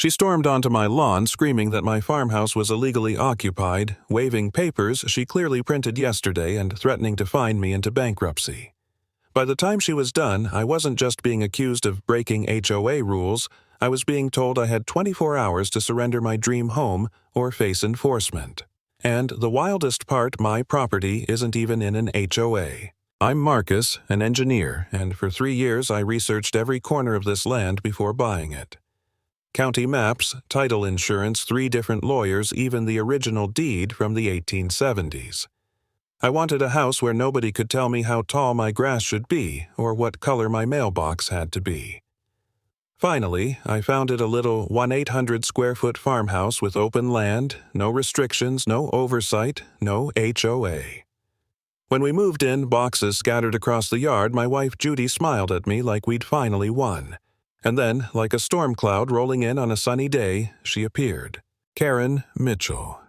She stormed onto my lawn screaming that my farmhouse was illegally occupied, waving papers she clearly printed yesterday and threatening to fine me into bankruptcy. By the time she was done, I wasn't just being accused of breaking HOA rules, I was being told I had 24 hours to surrender my dream home or face enforcement. And the wildest part, my property isn't even in an HOA. I'm Marcus, an engineer, and for 3 years I researched every corner of this land before buying it. County maps, title insurance, 3 different lawyers, even the original deed from the 1870s. I wanted a house where nobody could tell me how tall my grass should be or what color my mailbox had to be. Finally, I found it a little 1,800-square-foot farmhouse with open land, no restrictions, no oversight, no HOA. When we moved in, boxes scattered across the yard, my wife Judy smiled at me like we'd finally won. And then, like a storm cloud rolling in on a sunny day, she appeared. Karen Mitchell.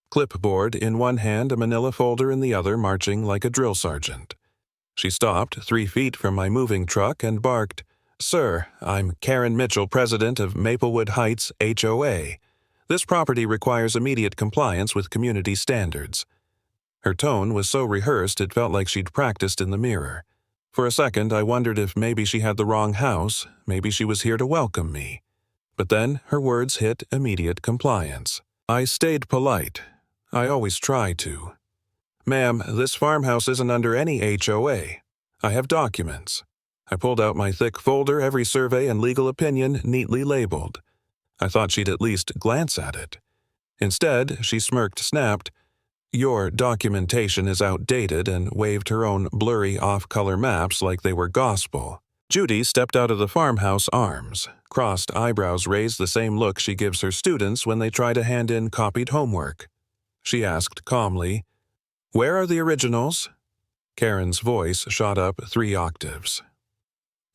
Clipboard in one hand, a manila folder in the other, marching like a drill sergeant. She stopped 3 feet from my moving truck and barked, "Sir, I'm Karen Mitchell, president of Maplewood Heights HOA. This property requires immediate compliance with community standards." Her tone was so rehearsed it felt like she'd practiced in the mirror. For a second, I wondered if maybe she had the wrong house, maybe she was here to welcome me. But then her words hit immediate compliance. I stayed polite. I always try to. "Ma'am, this farmhouse isn't under any HOA. I have documents." I pulled out my thick folder, every survey and legal opinion neatly labeled. I thought she'd at least glance at it. Instead, she smirked, snapped, "Your documentation is outdated," and waved her own blurry off-color maps like they were gospel. Judy stepped out of the farmhouse arms. Crossed eyebrows raised the same look she gives her students when they try to hand in copied homework. She asked calmly, "Where are the originals?" Karen's voice shot up 3 octaves.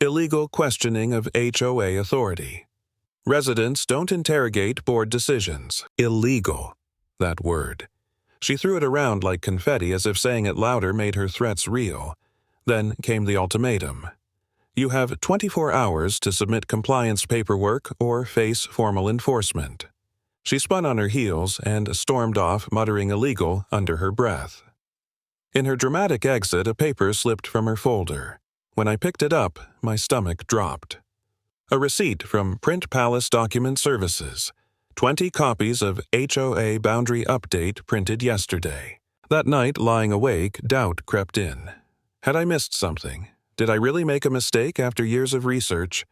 Illegal questioning of HOA authority. Residents don't interrogate board decisions. Illegal. That word. She threw it around like confetti as if saying it louder made her threats real. Then came the ultimatum. You have 24 hours to submit compliance paperwork or face formal enforcement. She spun on her heels and stormed off, muttering illegal under her breath. In her dramatic exit, a paper slipped from her folder. When I picked it up, my stomach dropped. A receipt from Print Palace Document Services. 20 copies of HOA Boundary Update printed yesterday. That night, lying awake, doubt crept in. Had I missed something? Did I really make a mistake after years of research?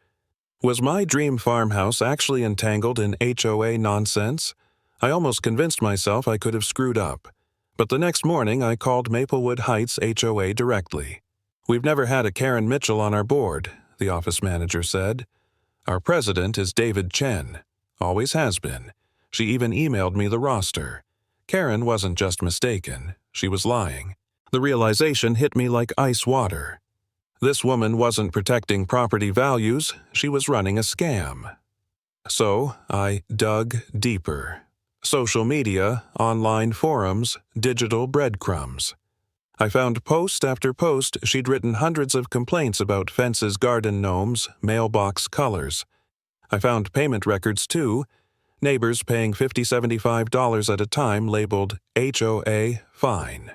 Was my dream farmhouse actually entangled in HOA nonsense? I almost convinced myself I could have screwed up. But the next morning, I called Maplewood Heights HOA directly. "We've never had a Karen Mitchell on our board," the office manager said. "Our president is David Chen. Always has been. She even emailed me the roster. Karen wasn't just mistaken. She was lying. The realization hit me like ice water. This woman wasn't protecting property values. She was running a scam. So I dug deeper. Social media, online forums, digital breadcrumbs. I found post after post she'd written hundreds of complaints about fences, garden gnomes, mailbox colors. I found payment records too, neighbors paying $50–75 at a time labeled HOA fine.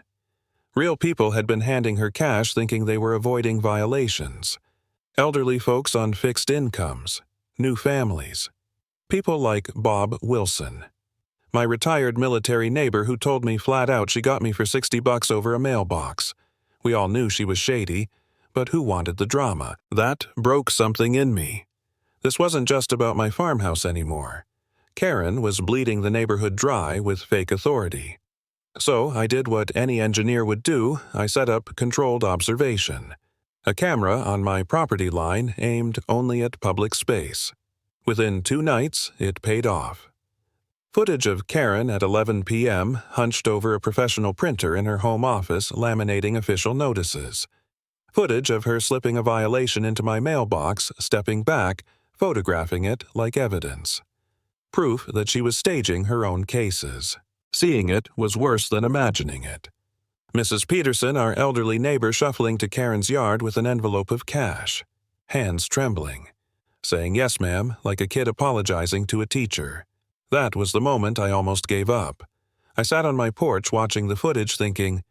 Real people had been handing her cash thinking they were avoiding violations. Elderly folks on fixed incomes, new families. People like Bob Wilson. My retired military neighbor who told me flat out she got me for $60 over a mailbox. We all knew she was shady, but who wanted the drama? That broke something in me. This wasn't just about my farmhouse anymore. Karen was bleeding the neighborhood dry with fake authority. So I did what any engineer would do. I set up controlled observation. A camera on my property line aimed only at public space. Within 2 nights, it paid off. Footage of Karen at 11 p.m. hunched over a professional printer in her home office laminating official notices. Footage of her slipping a violation into my mailbox, stepping back, photographing it like evidence. Proof that she was staging her own cases. Seeing it was worse than imagining it. Mrs. Peterson, our elderly neighbor, shuffling to Karen's yard with an envelope of cash. Hands trembling. saying yes ma'am like a kid apologizing to a teacher. That was the moment I almost gave up. I sat on my porch watching the footage thinking,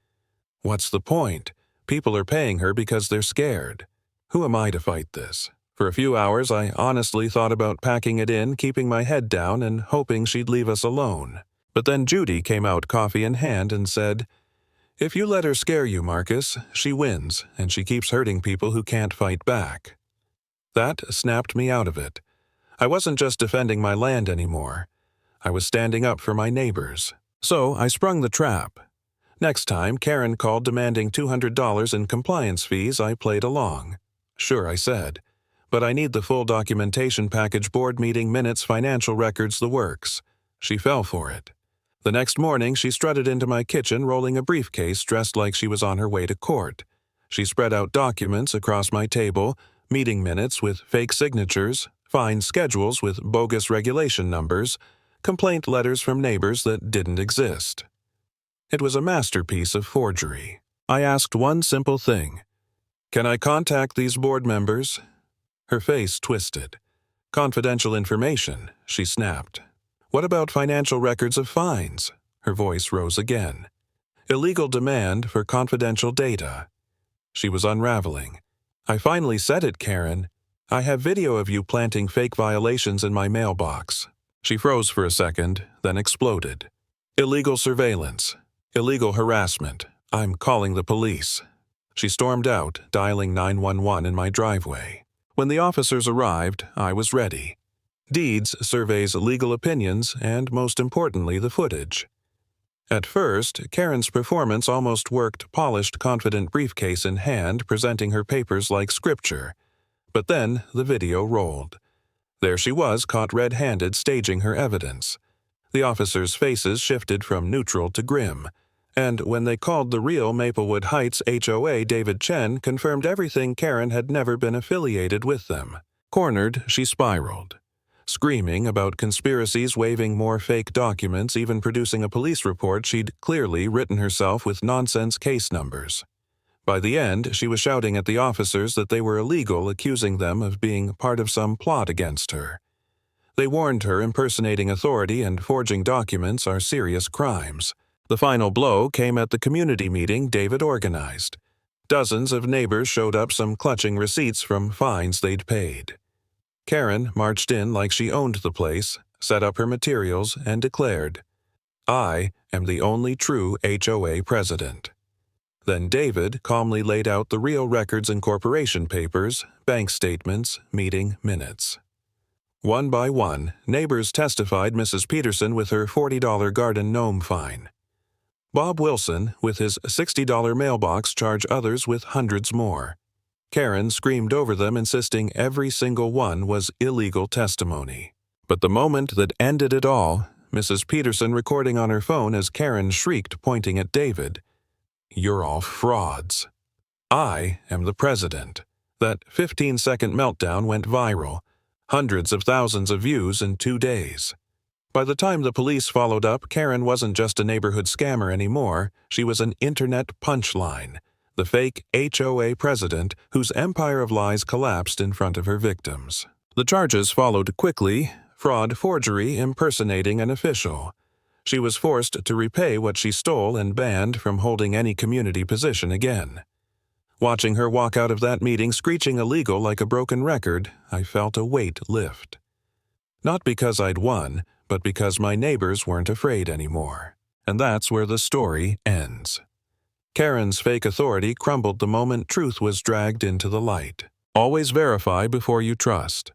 what's the point? People are paying her because they're scared. Who am I to fight this? For a few hours, I honestly thought about packing it in, keeping my head down, and hoping she'd leave us alone. But then Judy came out coffee in hand and said, if you let her scare you, Marcus, she wins, and she keeps hurting people who can't fight back. That snapped me out of it. I wasn't just defending my land anymore. I was standing up for my neighbors. So I sprung the trap. Next time Karen called demanding $200 in compliance fees, I played along. Sure, I said. But I need the full documentation package, board meeting minutes, financial records, the works. She fell for it. The next morning, she strutted into my kitchen rolling a briefcase dressed like she was on her way to court. She spread out documents across my table, meeting minutes with fake signatures, fine schedules with bogus regulation numbers, complaint letters from neighbors that didn't exist. It was a masterpiece of forgery. I asked one simple thing. Can I contact these board members? Her face twisted. Confidential information, she snapped. What about financial records of fines? Her voice rose again. Illegal demand for confidential data. She was unraveling. I finally said it, Karen. I have video of you planting fake violations in my mailbox. She froze for a second, then exploded. Illegal surveillance. Illegal harassment. I'm calling the police. She stormed out, dialing 911 in my driveway. When the officers arrived, I was ready. Deeds surveys legal opinions and, most importantly, the footage. At first, Karen's performance almost worked polished, confident briefcase in hand, presenting her papers like scripture. But then the video rolled. There she was, caught red-handed, staging her evidence. The officers' faces shifted from neutral to grim. And when they called the real Maplewood Heights HOA, David Chen confirmed everything. Karen had never been affiliated with them. Cornered, she spiraled. Screaming about conspiracies, waving more fake documents, even producing a police report she'd clearly written herself with nonsense case numbers. By the end, she was shouting at the officers that they were illegal, accusing them of being part of some plot against her. They warned her impersonating authority and forging documents are serious crimes. The final blow came at the community meeting David organized. Dozens of neighbors showed up, some clutching receipts from fines they'd paid. Karen marched in like she owned the place, set up her materials, and declared, I am the only true HOA president. Then David calmly laid out the real records and corporation papers, bank statements, meeting minutes. One by one, neighbors testified Mrs. Peterson with her $40 garden gnome fine. Bob Wilson, with his $60 mailbox, charged others with hundreds more. Karen screamed over them, insisting every single one was illegal testimony. But the moment that ended it all, Mrs. Peterson recording on her phone as Karen shrieked, pointing at David, You're all frauds. I am the president. That 15-second meltdown went viral. Hundreds of thousands of views in 2 days. By the time the police followed up, Karen wasn't just a neighborhood scammer anymore. She was an internet punchline. The fake HOA president whose empire of lies collapsed in front of her victims. The charges followed quickly: fraud, forgery, impersonating an official. She was forced to repay what she stole and banned from holding any community position again. Watching her walk out of that meeting screeching illegal like a broken record, I felt a weight lift. Not because I'd won, but because my neighbors weren't afraid anymore. And that's where the story ends. Karen's fake authority crumbled the moment truth was dragged into the light. Always verify before you trust.